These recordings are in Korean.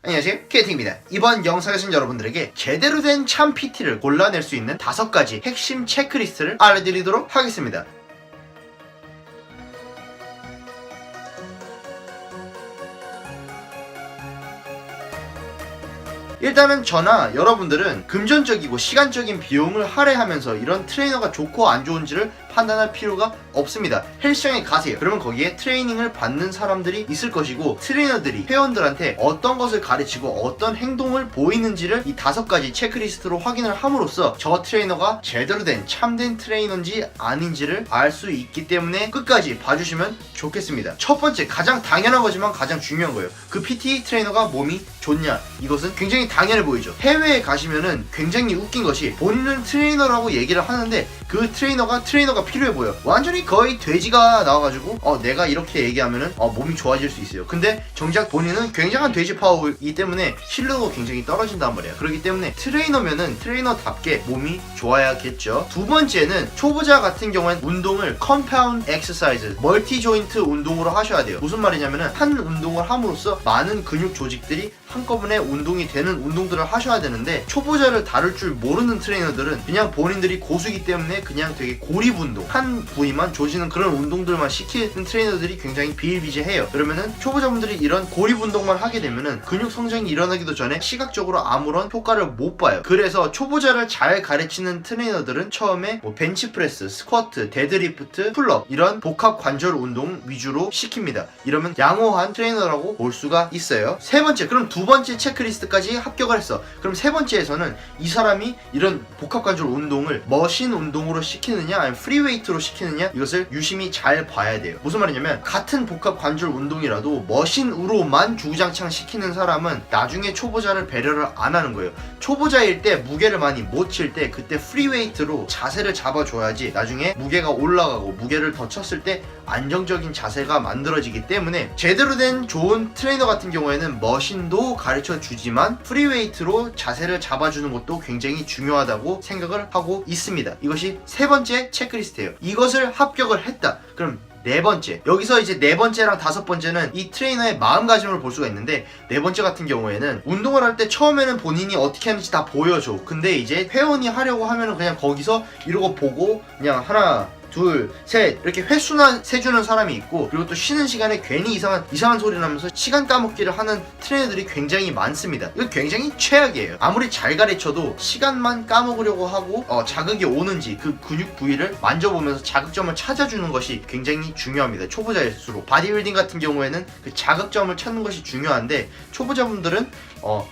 안녕하세요, KT입니다. 이번 영상에서는 여러분들에게 제대로 된 참 PT를 골라낼 수 있는 5가지 핵심 체크리스트를 알려드리도록 하겠습니다. 일단은 저나 여러분들은 금전적이고 시간적인 비용을 할애하면서 이런 트레이너가 좋고 안 좋은지를 판단할 필요가 없습니다. 헬스장에 가세요. 그러면 거기에 트레이닝을 받는 사람들이 있을 것이고, 트레이너들이 회원들한테 어떤 것을 가르치고 어떤 행동을 보이는지를 이 5가지 체크리스트로 확인을 함으로써 저 트레이너가 제대로 된 참된 트레이너인지 아닌지를 알 수 있기 때문에 끝까지 봐주시면 좋겠습니다. 첫 번째, 가장 당연한 거지만 가장 중요한 거예요. 그 PT 트레이너가 몸이 좋냐? 이것은 굉장히 당연해 보이죠. 해외에 가시면은 굉장히 웃긴 것이, 본인은 트레이너라고 얘기를 하는데 그 트레이너가 필요해 보여. 완전히 거의 돼지가 나와가지고 내가 이렇게 얘기하면은 몸이 좋아질 수 있어요. 근데 정작 본인은 굉장한 돼지 파워이기 때문에 신뢰도가 굉장히 떨어진단 말이야. 그렇기 때문에 트레이너면은 트레이너답게 몸이 좋아야겠죠. 두 번째는, 초보자 같은 경우엔 운동을 컴파운드 엑서사이즈, 멀티 조인트 운동으로 하셔야 돼요. 무슨 말이냐면은 한 운동을 함으로써 많은 근육 조직들이 한꺼번에 운동이 되는 운동들을 하셔야 되는데, 초보자를 다룰 줄 모르는 트레이너들은 그냥 본인들이 고수기 때문에 그냥 되게 고립 운동, 한 부위만 조지는 그런 운동들만 시키는 트레이너들이 굉장히 비일비재해요. 그러면은 초보자분들이 이런 고립 운동만 하게 되면은 근육 성장이 일어나기도 전에 시각적으로 아무런 효과를 못 봐요. 그래서 초보자를 잘 가르치는 트레이너들은 처음에 벤치프레스, 스쿼트, 데드리프트, 풀업 이런 복합 관절 운동 위주로 시킵니다. 이러면 양호한 트레이너라고 볼 수가 있어요. 세 번째, 그럼 두 번째 체크리스트까지 합격을 했어. 그럼 세 번째에서는 이 사람이 이런 복합 관절 운동을 머신 운동으로 시키느냐 아니면 프리웨이트로 시키느냐, 이것을 유심히 잘 봐야 돼요. 무슨 말이냐면, 같은 복합 관절 운동이라도 머신으로만 주구장창 시키는 사람은 나중에 초보자를 배려를 안 하는 거예요. 초보자일 때 무게를 많이 못 칠 때 그때 프리웨이트로 자세를 잡아줘야지 나중에 무게가 올라가고 무게를 더 쳤을 때 안정적인 자세가 만들어지기 때문에, 제대로 된 좋은 트레이너 같은 경우에는 머신도 가르쳐 주지만 프리웨이트로 자세를 잡아주는 것도 굉장히 중요하다고 생각을 하고 있습니다. 이것이 세 번째 체크리스트예요. 이것을 합격을 했다. 그럼 네 번째, 여기서 이제 네 번째랑 다섯 번째는 이 트레이너의 마음가짐을 볼 수가 있는데, 네 번째 같은 경우에는 운동을 할 때 처음에는 본인이 어떻게 하는지 다 보여줘. 근데 이제 회원이 하려고 하면은 그냥 거기서 이러고 보고 그냥 하나 둘, 셋 이렇게 횟수나 세주는 사람이 있고, 그리고 또 쉬는 시간에 괜히 이상한 소리 나면서 시간 까먹기를 하는 트레이너들이 굉장히 많습니다. 이거 굉장히 최악이에요. 아무리 잘 가르쳐도 시간만 까먹으려고 하고 자극이 오는지 그 근육 부위를 만져보면서 자극점을 찾아주는 것이 굉장히 중요합니다. 초보자일수록. 바디빌딩 같은 경우에는 그 자극점을 찾는 것이 중요한데, 초보자분들은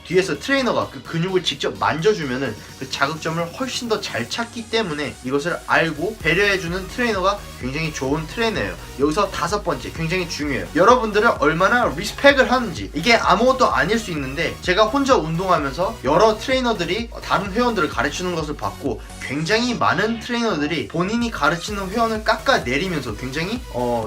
뒤에서 트레이너가 그 근육을 직접 만져주면은 그 자극점을 훨씬 더 잘 찾기 때문에 이것을 알고 배려해주는 트레이너가 굉장히 좋은 트레이너예요. 여기서 다섯 번째, 굉장히 중요해요. 여러분들은 얼마나 리스펙을 하는지. 이게 아무것도 아닐 수 있는데, 제가 혼자 운동하면서 여러 트레이너들이 다른 회원들을 가르치는 것을 봤고, 굉장히 많은 트레이너들이 본인이 가르치는 회원을 깎아내리면서 굉장히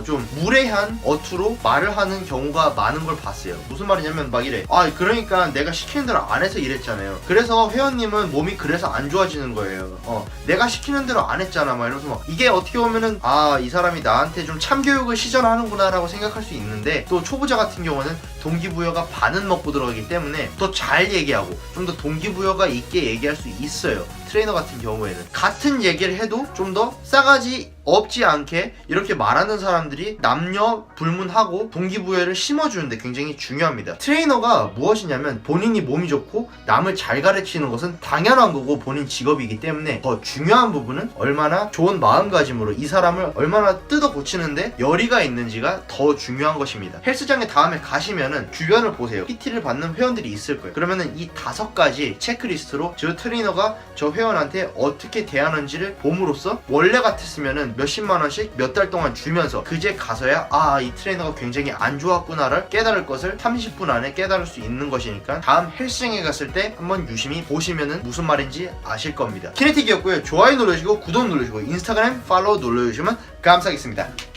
좀 무례한 어투로 말을 하는 경우가 많은 걸 봤어요. 무슨 말이냐면 막 이래, 그러니까 내가 시키는 대로 안 해서 이랬잖아요. 그래서 회원님은 몸이 그래서 안 좋아지는 거예요. 내가 시키는 대로 안 했잖아 막 이러면서 막, 이게 어떻게 보면은 이 사람이 나한테 좀 참교육을 시전하는구나 라고 생각할 수 있는데, 또 초보자 같은 경우는 동기부여가 반은 먹고 들어가기 때문에 더 잘 얘기하고 좀 더 동기부여가 있게 얘기할 수 있어요. 트레이너 같은 경우에는 같은 얘기를 해도 좀 더 싸가지 없지 않게 이렇게 말하는 사람들이 남녀 불문하고 동기부여를 심어주는데 굉장히 중요합니다. 트레이너가 무엇이냐면, 본인이 몸이 좋고 남을 잘 가르치는 것은 당연한 거고 본인 직업이기 때문에, 더 중요한 부분은 얼마나 좋은 마음가짐으로 이 사람을 얼마나 뜯어 고치는데 열의가 있는지가 더 중요한 것입니다. 헬스장에 다음에 가시면은 주변을 보세요. PT를 받는 회원들이 있을 거예요. 그러면은 이 5가지 체크리스트로 저 트레이너가 저 회원한테 어떻게 대하는지를 봄으로써, 원래 같았으면은 몇십만 원씩 몇 달 동안 주면서 그제 가서야 이 트레이너가 굉장히 안 좋았구나를 깨달을 것을 30분 안에 깨달을 수 있는 것이니까, 다음 헬스장에 갔을 때 한번 유심히 보시면은 무슨 말인지 아실 겁니다. 키네틱이었고요. 좋아요 눌러주시고 구독 눌러주시고 인스타그램 팔로우 눌러주시면 감사하겠습니다.